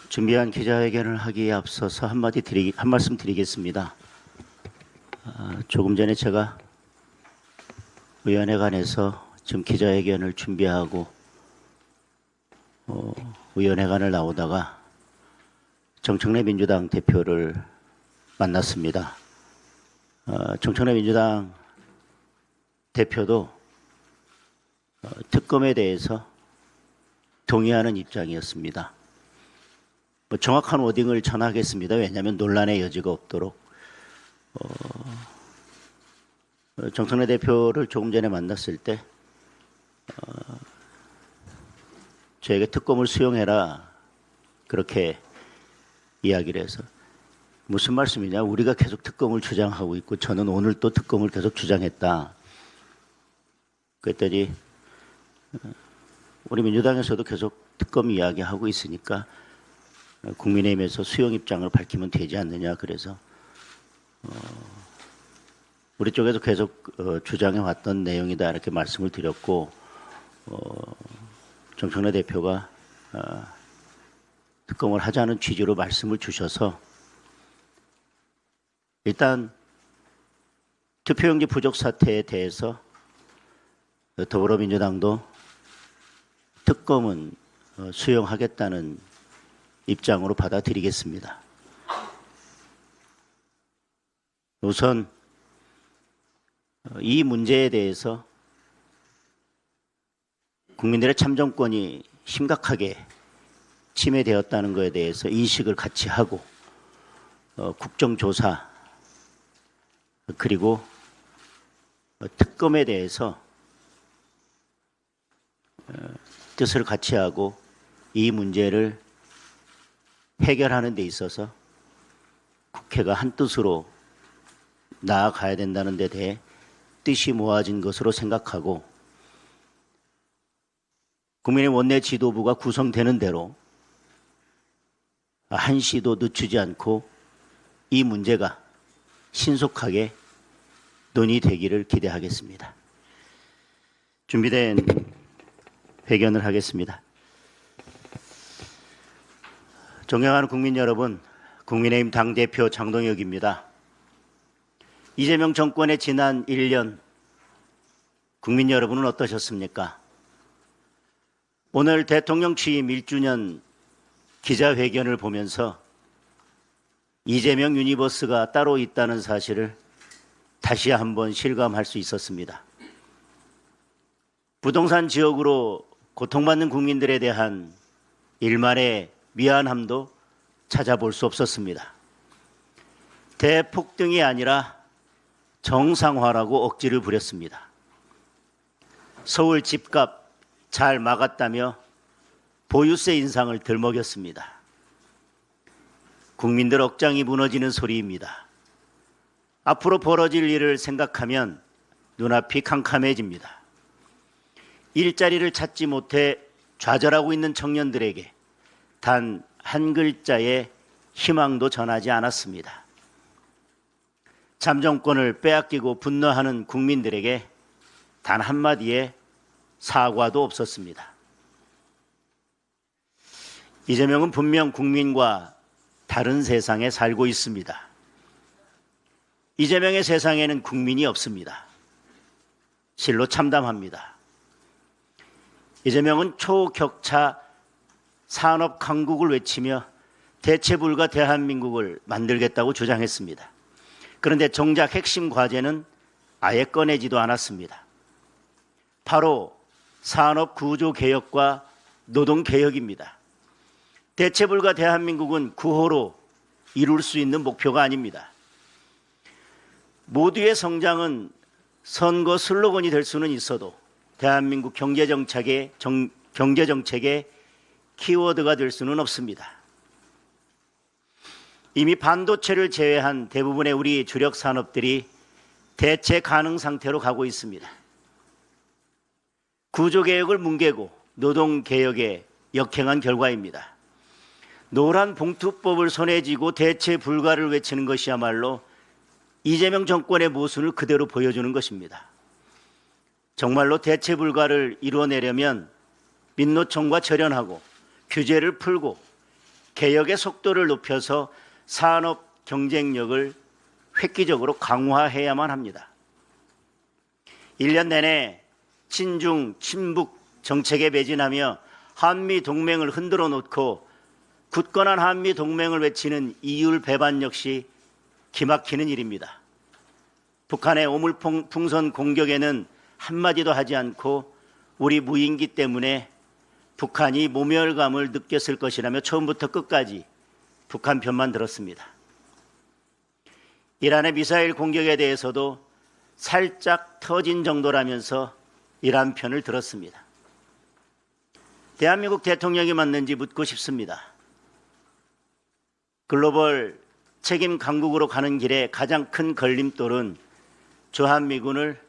준비한 기자회견을 하기에 앞서서 한 말씀 드리겠습니다. 조금 전에 제가 위원회관에서 지금 기자회견을 준비하고 위원회관을 나오다가 정청래 민주당 대표를 만났습니다. 정청래 민주당 대표도 특검에 대해서 동의하는 입장이었습니다. 정확한 워딩을 전하겠습니다. 왜냐하면 논란의 여지가 없도록. 정청래 대표를 조금 전에 만났을 때 저에게 특검을 수용해라 그렇게 이야기를 해서 무슨 말씀이냐, 우리가 계속 특검을 주장하고 있고 저는 오늘 또 특검을 계속 주장했다. 그랬더니 우리 민주당에서도 계속 특검 이야기하고 있으니까 국민의힘에서 수용 입장을 밝히면 되지 않느냐. 그래서 우리 쪽에서 계속 주장해 왔던 내용이다 이렇게 말씀을 드렸고, 정청래 대표가 특검을 하자는 취지로 말씀을 주셔서 일단 투표용지 부족 사태에 대해서 더불어민주당도 특검은 수용하겠다는 입장으로 받아들이겠습니다. 우선 이 문제에 대해서 국민들의 참정권이 심각하게 침해되었다는 것에 대해서 인식을 같이 하고 국정조사 그리고 특검에 대해서 뜻을 같이 하고 이 문제를 해결하는 데 있어서 국회가 한 뜻으로 나아가야 된다는 데 대해 뜻이 모아진 것으로 생각하고 국민의 원내 지도부가 구성되는 대로 한시도 늦추지 않고 이 문제가 신속하게 논의되기를 기대하겠습니다. 준비된 회견을 하겠습니다. 존경하는 국민 여러분, 국민의힘 당대표 장동혁입니다. 이재명 정권의 지난 1년 국민 여러분은 어떠셨습니까? 오늘 대통령 취임 1주년 기자회견을 보면서 이재명 유니버스가 따로 있다는 사실을 다시 한번 실감할 수 있었습니다. 부동산 지역으로 고통받는 국민들에 대한 일말의 미안함도 찾아볼 수 없었습니다. 대폭등이 아니라 정상화라고 억지를 부렸습니다. 서울 집값 잘 막았다며 보유세 인상을 덜 먹였습니다. 국민들 억장이 무너지는 소리입니다. 앞으로 벌어질 일을 생각하면 눈앞이 캄캄해집니다. 일자리를 찾지 못해 좌절하고 있는 청년들에게 단 한 글자의 희망도 전하지 않았습니다. 참정권을 빼앗기고 분노하는 국민들에게 단 한마디의 사과도 없었습니다. 이재명은 분명 국민과 다른 세상에 살고 있습니다. 이재명의 세상에는 국민이 없습니다. 실로 참담합니다. 이재명은 초격차 산업 강국을 외치며 대체 불가 대한민국을 만들겠다고 주장했습니다. 그런데 정작 핵심 과제는 아예 꺼내지도 않았습니다. 바로 산업 구조 개혁과 노동 개혁입니다. 대체 불가 대한민국은 구호로 이룰 수 있는 목표가 아닙니다. 모두의 성장은 선거 슬로건이 될 수는 있어도 대한민국 경제정책의 키워드가 될 수는 없습니다. 이미 반도체를 제외한 대부분의 우리 주력 산업들이 대체 가능 상태로 가고 있습니다. 구조개혁을 뭉개고 노동개혁에 역행한 결과입니다. 노란 봉투법을 손에 쥐고 대체 불가를 외치는 것이야말로 이재명 정권의 모순을 그대로 보여주는 것입니다. 정말로 대체 불가를 이뤄내려면 민노총과 절연하고 규제를 풀고 개혁의 속도를 높여서 산업 경쟁력을 획기적으로 강화해야만 합니다. 1년 내내 친중, 친북 정책에 매진하며 한미 동맹을 흔들어 놓고 굳건한 한미 동맹을 외치는 이율 배반 역시 기막히는 일입니다. 북한의 오물풍선 공격에는 한마디도 하지 않고 우리 무인기 때문에 북한이 모멸감을 느꼈을 것이라며 처음부터 끝까지 북한 편만 들었습니다. 이란의 미사일 공격에 대해서도 살짝 터진 정도라면서 이란 편을 들었습니다. 대한민국 대통령이 맞는지 묻고 싶습니다. 글로벌 책임 강국으로 가는 길에 가장 큰 걸림돌은 주한미군을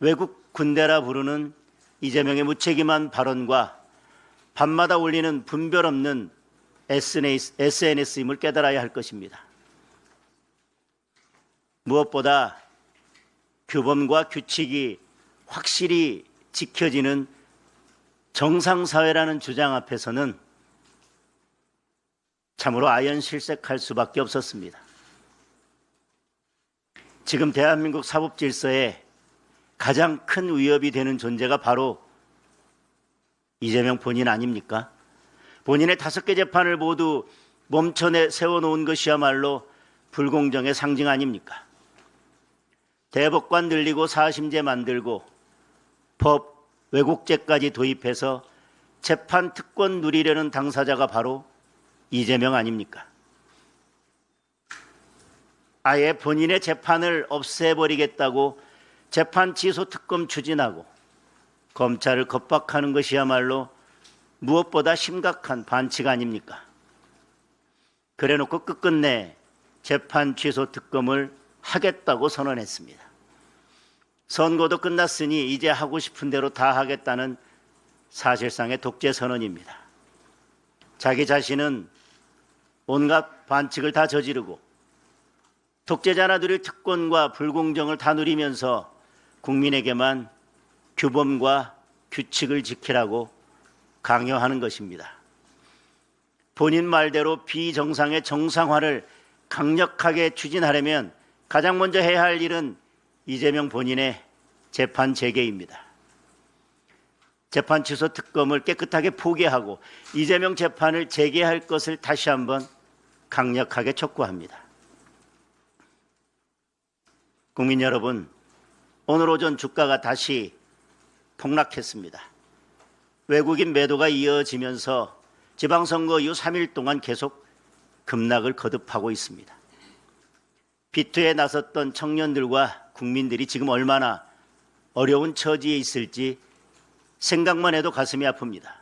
외국 군대라 부르는 이재명의 무책임한 발언과 밤마다 올리는 분별 없는 SNS임을 깨달아야 할 것입니다. 무엇보다 규범과 규칙이 확실히 지켜지는 정상사회라는 주장 앞에서는 참으로 아연실색할 수밖에 없었습니다. 지금 대한민국 사법질서에 가장 큰 위협이 되는 존재가 바로 이재명 본인 아닙니까? 본인의 5개 재판을 모두 멈춰 세워놓은 것이야말로 불공정의 상징 아닙니까? 대법관 늘리고 사심제 만들고 법 왜곡죄까지 도입해서 재판 특권 누리려는 당사자가 바로 이재명 아닙니까? 아예 본인의 재판을 없애버리겠다고 재판 취소 특검 추진하고 검찰을 겁박하는 것이야말로 무엇보다 심각한 반칙 아닙니까? 그래놓고 끝끝내 재판 취소 특검을 하겠다고 선언했습니다. 선거도 끝났으니 이제 하고 싶은 대로 다 하겠다는 사실상의 독재 선언입니다. 자기 자신은 온갖 반칙을 다 저지르고 독재자나 누릴 특권과 불공정을 다 누리면서 국민에게만 규범과 규칙을 지키라고 강요하는 것입니다. 본인 말대로 비정상의 정상화를 강력하게 추진하려면 가장 먼저 해야 할 일은 이재명 본인의 재판 재개입니다. 재판 취소 특검을 깨끗하게 포기하고 이재명 재판을 재개할 것을 다시 한번 강력하게 촉구합니다. 국민 여러분, 오늘 오전 주가가 다시 폭락했습니다. 외국인 매도가 이어지면서 지방선거 이후 3일 동안 계속 급락을 거듭하고 있습니다. 비투에 나섰던 청년들과 국민들이 지금 얼마나 어려운 처지에 있을지 생각만 해도 가슴이 아픕니다.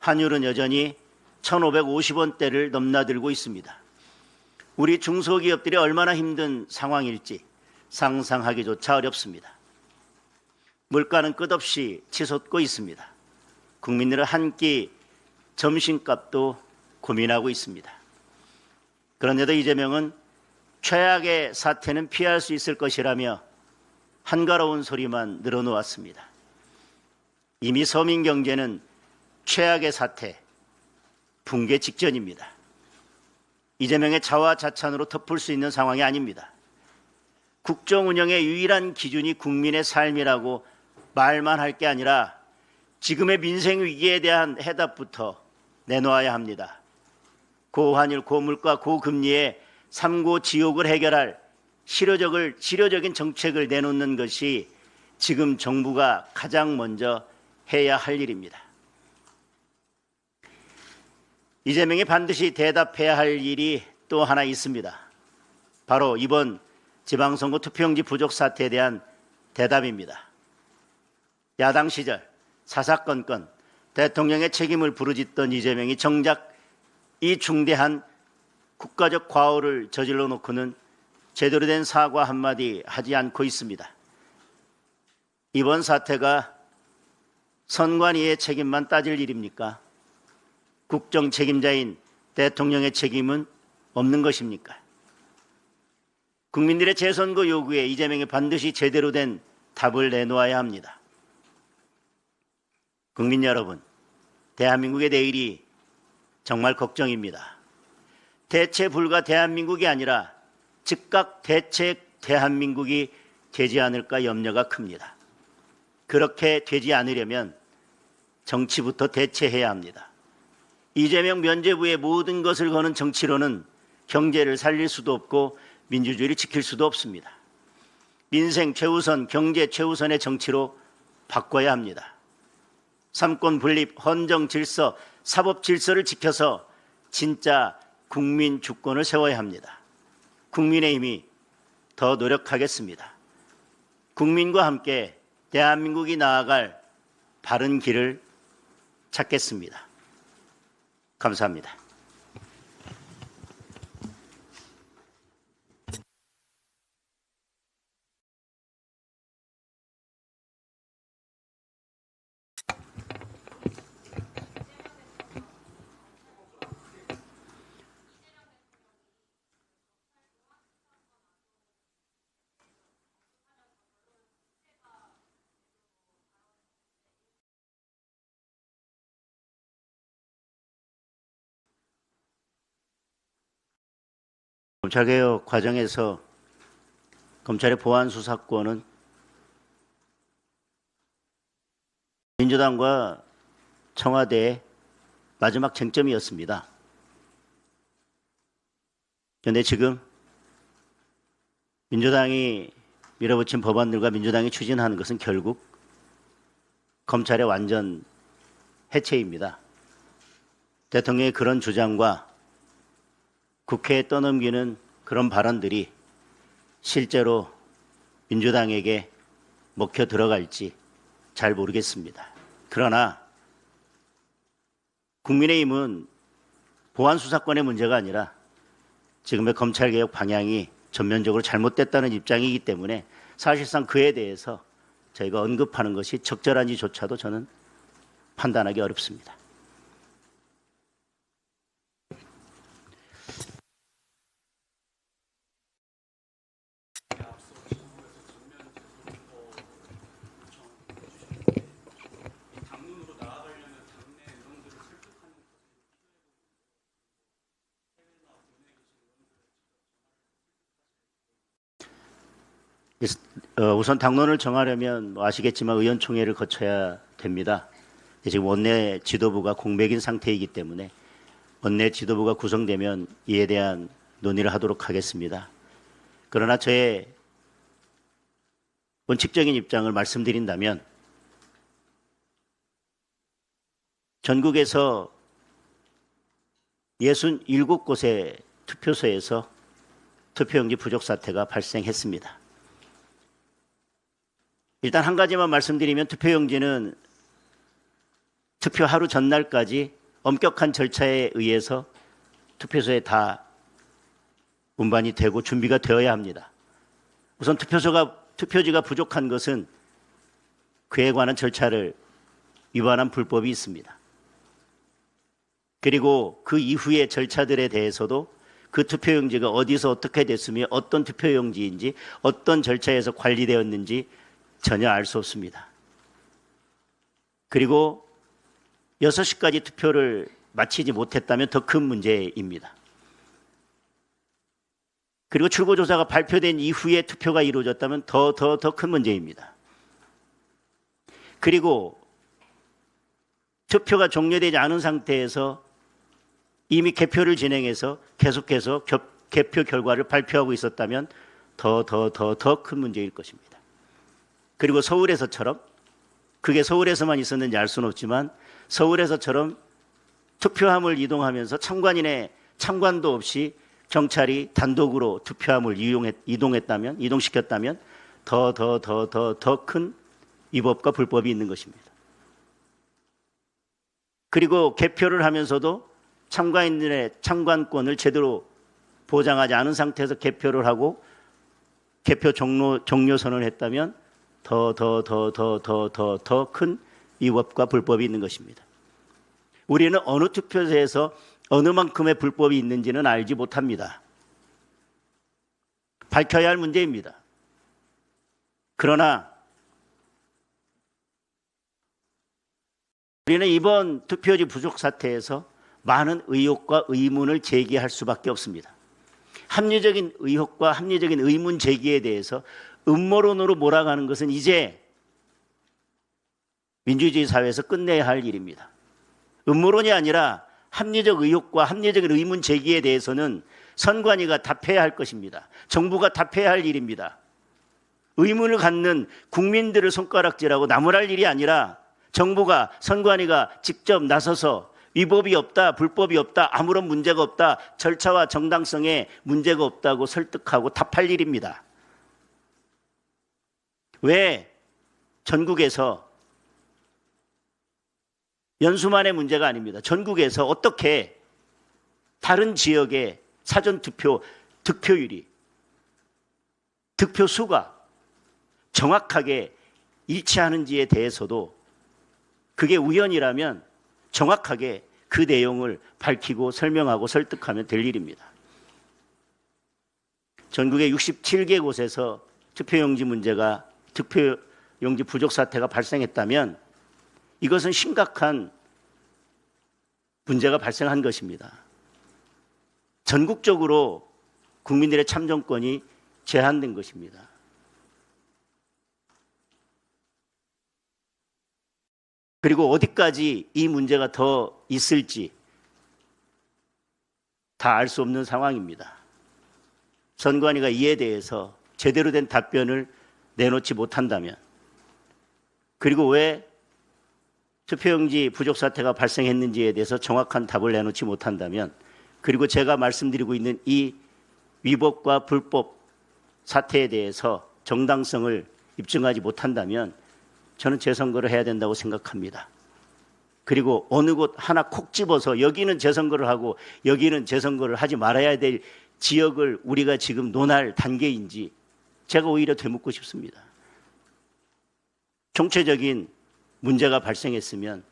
환율은 여전히 1,550원대를 넘나들고 있습니다. 우리 중소기업들이 얼마나 힘든 상황일지 상상하기조차 어렵습니다. 물가는 끝없이 치솟고 있습니다. 국민들은 한 끼 점심값도 고민하고 있습니다. 그런데도 이재명은 최악의 사태는 피할 수 있을 것이라며 한가로운 소리만 늘어놓았습니다. 이미 서민 경제는 최악의 사태, 붕괴 직전입니다. 이재명의 자화자찬으로 덮을 수 있는 상황이 아닙니다. 국정 운영의 유일한 기준이 국민의 삶이라고 말만 할 게 아니라 지금의 민생 위기에 대한 해답부터 내놓아야 합니다. 고환율, 고물가, 고금리의 삼고 지옥을 해결할 실효적인 정책을 내놓는 것이 지금 정부가 가장 먼저 해야 할 일입니다. 이재명이 반드시 대답해야 할 일이 또 하나 있습니다. 바로 이번 지방선거 투표용지 부족 사태에 대한 대답입니다. 야당 시절 사사건건 대통령의 책임을 부르짖던 이재명이 정작 이 중대한 국가적 과오를 저질러 놓고는 제대로 된 사과 한마디 하지 않고 있습니다. 이번 사태가 선관위의 책임만 따질 일입니까? 국정 책임자인 대통령의 책임은 없는 것입니까? 국민들의 재선거 요구에 이재명이 반드시 제대로 된 답을 내놓아야 합니다. 국민 여러분, 대한민국의 내일이 정말 걱정입니다. 대체 불가 대한민국이 아니라 즉각 대책 대한민국이 되지 않을까 염려가 큽니다. 그렇게 되지 않으려면 정치부터 대체해야 합니다. 이재명 면죄부의 모든 것을 거는 정치로는 경제를 살릴 수도 없고 민주주의를 지킬 수도 없습니다. 민생 최우선, 경제 최우선의 정치로 바꿔야 합니다. 삼권 분립, 헌정 질서, 사법 질서를 지켜서 진짜 국민 주권을 세워야 합니다. 국민의힘이 더 노력하겠습니다. 국민과 함께 대한민국이 나아갈 바른 길을 찾겠습니다. 감사합니다. 검찰개혁 과정에서 검찰의 보안수사권은 민주당과 청와대의 마지막 쟁점이었습니다. 그런데 지금 민주당이 밀어붙인 법안들과 민주당이 추진하는 것은 결국 검찰의 완전 해체입니다. 대통령의 그런 주장과 국회에 떠넘기는 그런 발언들이 실제로 민주당에게 먹혀 들어갈지 잘 모르겠습니다. 그러나 국민의힘은 보안수사권의 문제가 아니라 지금의 검찰개혁 방향이 전면적으로 잘못됐다는 입장이기 때문에 사실상 그에 대해서 저희가 언급하는 것이 적절한지조차도 저는 판단하기 어렵습니다. 우선 당론을 정하려면 아시겠지만 의원총회를 거쳐야 됩니다. 지금 원내 지도부가 공백인 상태이기 때문에 원내 지도부가 구성되면 이에 대한 논의를 하도록 하겠습니다. 그러나 저의 원칙적인 입장을 말씀드린다면 전국에서 67곳의 투표소에서 투표용지 부족 사태가 발생했습니다. 일단 한 가지만 말씀드리면 투표용지는 투표 하루 전날까지 엄격한 절차에 의해서 투표소에 다 운반이 되고 준비가 되어야 합니다. 우선 투표지가 부족한 것은 그에 관한 절차를 위반한 불법이 있습니다. 그리고 그 이후의 절차들에 대해서도 그 투표용지가 어디서 어떻게 됐으며 어떤 투표용지인지 어떤 절차에서 관리되었는지 전혀 알 수 없습니다. 그리고 6시까지 투표를 마치지 못했다면 더 큰 문제입니다. 그리고 출구조사가 발표된 이후에 투표가 이루어졌다면 더 큰 문제입니다. 그리고 투표가 종료되지 않은 상태에서 이미 개표를 진행해서 계속해서 개표 결과를 발표하고 있었다면 더 큰 문제일 것입니다. 그리고 서울에서처럼, 그게 서울에서만 있었는지 알 수는 없지만 서울에서처럼 투표함을 이동하면서 참관도 없이 경찰이 단독으로 투표함을 이동시켰다면 더 큰 위법과 불법이 있는 것입니다. 그리고 개표를 하면서도 참가인들의 참관권을 제대로 보장하지 않은 상태에서 개표를 하고 개표 종료 선언을 했다면 더 큰 위법과 불법이 있는 것입니다. 우리는 어느 투표소에서 어느 만큼의 불법이 있는지는 알지 못합니다. 밝혀야 할 문제입니다. 그러나 우리는 이번 투표지 부족 사태에서 많은 의혹과 의문을 제기할 수밖에 없습니다. 합리적인 의혹과 합리적인 의문 제기에 대해서 음모론으로 몰아가는 것은 이제 민주주의 사회에서 끝내야 할 일입니다. 음모론이 아니라 합리적 의혹과 합리적인 의문 제기에 대해서는 선관위가 답해야 할 것입니다. 정부가 답해야 할 일입니다. 의문을 갖는 국민들을 손가락질하고 나무랄 일이 아니라 정부가, 선관위가 직접 나서서 위법이 없다, 불법이 없다, 아무런 문제가 없다, 절차와 정당성에 문제가 없다고 설득하고 답할 일입니다. 왜 전국에서 연수만의 문제가 아닙니다. 전국에서 어떻게 다른 지역의 사전투표 득표율이, 득표수가 정확하게 일치하는지에 대해서도 그게 우연이라면 정확하게 그 내용을 밝히고 설명하고 설득하면 될 일입니다. 전국의 67개 곳에서 투표용지 문제가, 투표용지 부족 사태가 발생했다면 이것은 심각한 문제가 발생한 것입니다. 전국적으로 국민들의 참정권이 제한된 것입니다. 그리고 어디까지 이 문제가 더 있을지 다 알 수 없는 상황입니다. 선관위가 이에 대해서 제대로 된 답변을 내놓지 못한다면, 그리고 왜 투표용지 부족 사태가 발생했는지에 대해서 정확한 답을 내놓지 못한다면, 그리고 제가 말씀드리고 있는 이 위법과 불법 사태에 대해서 정당성을 입증하지 못한다면 저는 재선거를 해야 된다고 생각합니다. 그리고 어느 곳 하나 콕 집어서 여기는 재선거를 하고 여기는 재선거를 하지 말아야 될 지역을 우리가 지금 논할 단계인지 제가 오히려 되묻고 싶습니다. 총체적인 문제가 발생했으면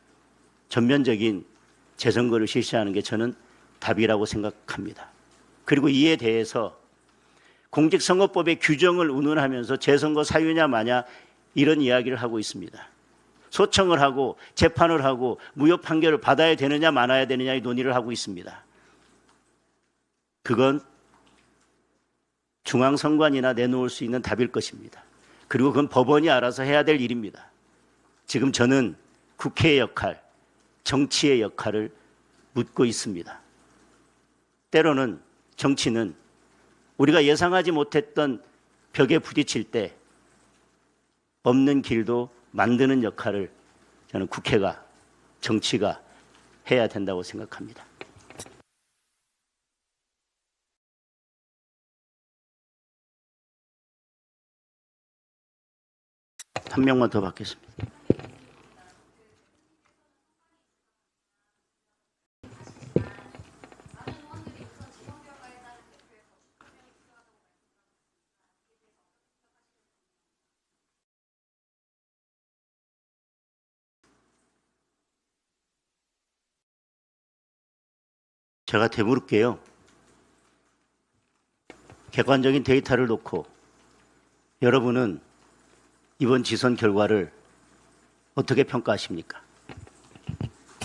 전면적인 재선거를 실시하는 게 저는 답이라고 생각합니다. 그리고 이에 대해서 공직선거법의 규정을 운운하면서 재선거 사유냐 마냐 이런 이야기를 하고 있습니다. 소청을 하고 재판을 하고 무효 판결을 받아야 되느냐 말아야 되느냐의 논의를 하고 있습니다. 그건 중앙선관위나 내놓을 수 있는 답일 것입니다. 그리고 그건 법원이 알아서 해야 될 일입니다. 지금 저는 국회의 역할, 정치의 역할을 묻고 있습니다. 때로는 정치는 우리가 예상하지 못했던 벽에 부딪힐 때 없는 길도 만드는 역할을 저는 국회가, 정치가 해야 된다고 생각합니다. 한 명만 더 받겠습니다. 제가 되물을게요. 객관적인 데이터를 놓고 여러분은 이번 지선 결과를 어떻게 평가하십니까?